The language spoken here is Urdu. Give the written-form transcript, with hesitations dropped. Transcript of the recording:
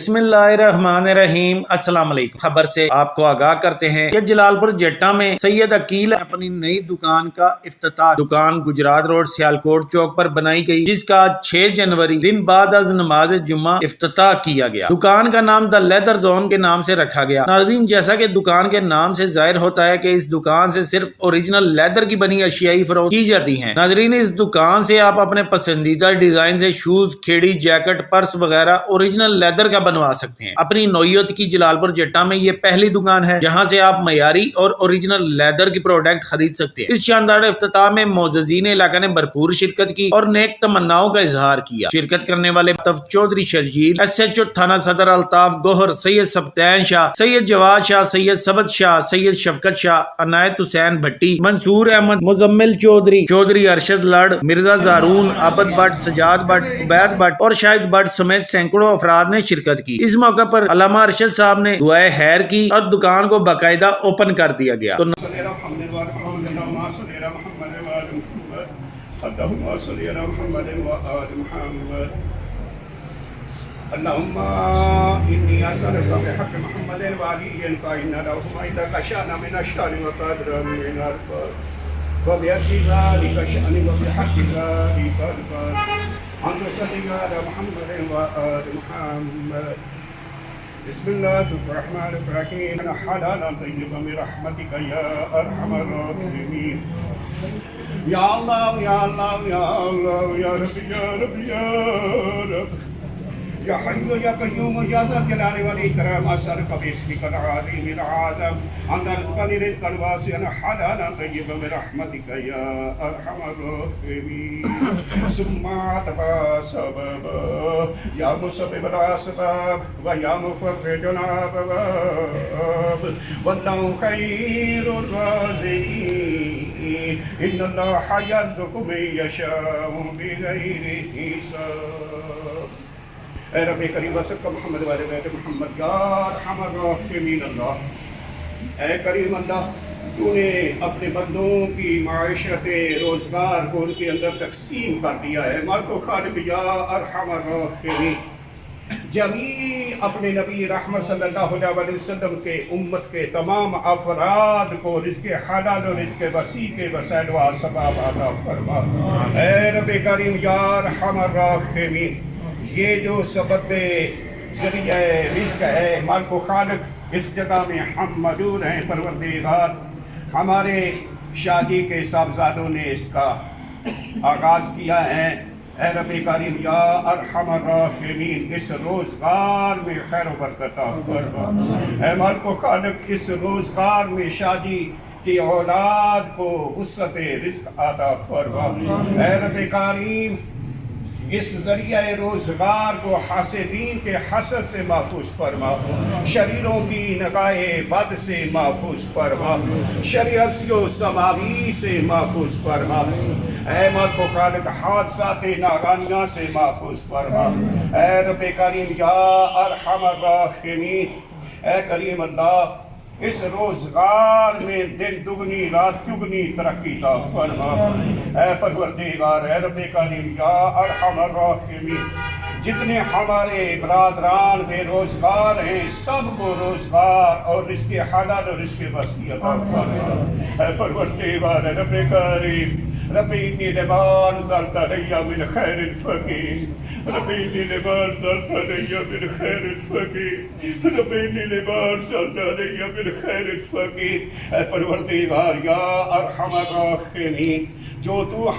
بسم اللہ الرحمن الرحیم۔ السلام علیکم۔ خبر سے آپ کو آگاہ کرتے ہیں کہ جلال پور جٹا میں سید عقیل اپنی نئی دکان کا افتتاح دکان گجرات روڈ سیالکوٹ چوک پر بنائی گئی، جس کا 6 جنوری دن بعد از نماز جمعہ افتتاح کیا گیا۔ دکان کا نام دا لیدر زون کے نام سے رکھا گیا۔ ناظرین، جیسا کہ دکان کے نام سے ظاہر ہوتا ہے کہ اس دکان سے صرف اوریجنل لیدر کی بنی اشیاء فروخت کی جاتی ہیں۔ ناظرین، اس دکان سے آپ اپنے پسندیدہ ڈیزائن سے شوز، کھیڑی، جیکٹ، پرس وغیرہ اوریجنل لیدر کا بنوا سکتے ہیں۔ اپنی نوعیت کی جلال پور جٹا میں یہ پہلی دکان ہے جہاں سے آپ معیاری اور اوریجنل لیدر کی پروڈکٹ خرید سکتے ہیں۔ اس شاندار افتتاح میں معززین علاقہ نے بھرپور شرکت کی اور نیک تمناؤں کا اظہار کیا۔ شرکت کرنے والے چودھری شرجیل، SHO تھانہ صدر الطاف گوہر، سید سبطین شاہ، سید جواد شاہ، سید سبت شاہ، سید شفقت شاہ، عنایت حسین بھٹی، منصور احمد، مزمل چودھری، چودھری ارشد لڑ، مرزا زارون، عابد بٹ، سجاد بٹ، عبید بٹ اور شاہد بٹ سمیت سینکڑوں افراد نے شرکت کی۔ اس موقع پر علامہ ارشد صاحب نے دعائے خیر کی اور دکان کو باقاعدہ اوپن کر دیا گیا۔ اللهم إني أسألك بحق محمد وعلي فإن لهم عندك شأن من الشأن وقدرا من القدر وبحق ذلك شأن وبحق ذلك القدر أن تصلي على محمد وآل محمد بسم الله الرحمن الرحيم حلالا طيبا برحمتك يا أرحم الراحمين يا الله يا الله يا الله يا رب يا رب يا رب يا حي يا قيوم يا ذا الجلال والإكرام أسألك باسمك العظيم العظيم أن ترزقني رزقا واسعا حلالا طيبا برحمتك يا أرحم الراحمين ثم تبع سببا يا مسبب الأسباب ويا مفرج الأبواب والله خير الرازقين إن الله يرزق من يشاء بغير حساب۔ اے رب کریم وصل محمد والے بیت محمد یا ارحم الراحمین اللہ۔ اے کریم اللہ، تو نے اپنے بندوں کی معیشت روزگار کو ان کے اندر تقسیم کر دیا ہے۔ مالک و خالق یا ارحم الراحمین، جمیع اپنے نبی رحمت صلی اللہ علیہ وسلم کے امت کے تمام افراد کو رزق حلال اور رزق وسیع کے وسائل و اسباب عطا فرما۔ اے رب کریم یا ارحم الراحمین، یہ جو سبب ذریعہ رزق ہے، مالک و خالق، اس جگہ میں ہم موجود ہیں پروردگار۔ ہمارے شادی کے صاحبزادوں نے اس کا آغاز کیا ہے۔ اے رب کریم یا ارحم الراحمین، اس روزگار میں خیر و برکت عطا فرما۔ اے مالک و خالق، اس روزگار میں شادی کی اولاد کو وسعت رزق عطا فرما۔ اے رب کریم، اس ذریعہ روزگار کو حاسدین کے حسد سے محفوظ فرما، شریروں کی نگاہ بد سے محفوظ فرما، شریعت و سماوی سے محفوظ فرما۔ اے مالک و خالق، حادثات ناگہانیہ سے محفوظ فرما۔ اے رب کریم یا ارحم الراحمین، اے کریم اللہ، اس روزگار میں دن دگنی رات چگنی ترقی عطا فرما۔ اے پروردگار، اے رب کریم یا ارحم الراحمین، جتنے ہمارے برادران بے روزگار ہیں سب کو روزگار اور رزق حلال اور رزق وسیع عطا فرما۔ اے پروردگار، اے رب کریم، رب انی لما انزلت علی من خیر الفقیر، رب انی لما انزلت علی من خیر الفقیر، رب انی لما انزلت علی من خیر الفقیر۔ اے پروردگار یا ارحم الراحمین، جو تو